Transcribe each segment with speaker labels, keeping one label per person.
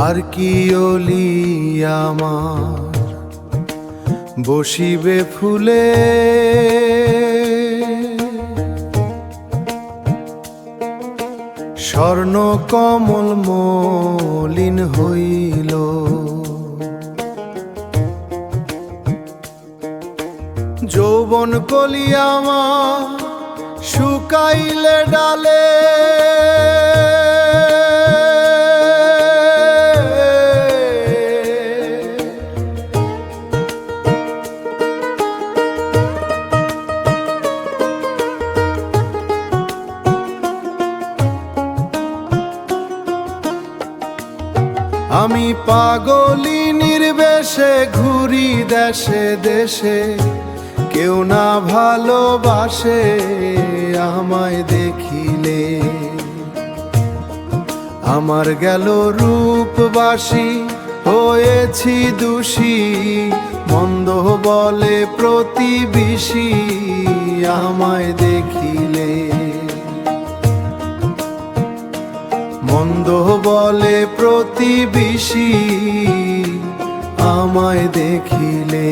Speaker 1: আর কি অলি আমার বসিবে ফুলে, স্বর্ণ কমল মলিন হইল। যৌবন কলি আমার শুকাইলে ডালে, আমি পাগলি নির্বেশে ঘুরি দেশে দেশে, কেউ না ভালোবাসে আমায় দেখিলে। আমার গেল রূপবাসী হয়েছি দোষী, মন্দ বলে প্রতিবেশী আমায় দেখিলে। মন্দ বলে প্রতিবেশী আমায় দেখিলে।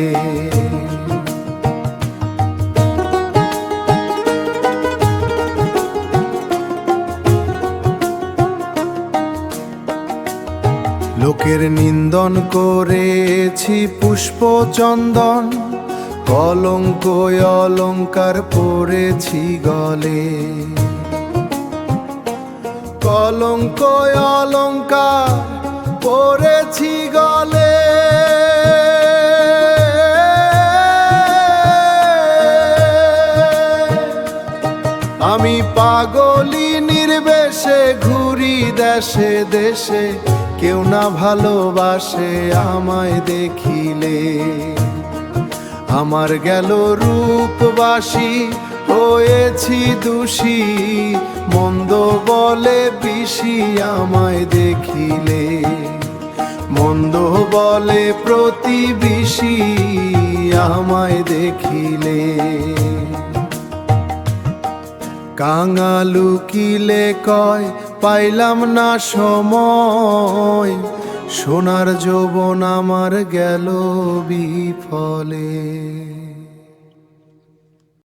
Speaker 1: লোকের নিন্দন করেছি পুষ্প চন্দন, কলঙ্ক অলঙ্কার পরেছি গলে। কলঙ্ক অলঙ্কার পরেছি গলে, আমি পাগলি নির্বেশে ঘুরি দেশে দেশে, কেউ না ভালোবাসে আমায় দেখিলে। আমার গেল রূপবাসী হয়েছি দোষী, মন্দ বলে পিসি আমায় দেখিলে। মন্দ বলে প্রতিবেশী আমায় দেখিলে। কাঙালু কিলে কয় পাইলাম না সময়, সোনার যৌবন আমার গেল বিফলে।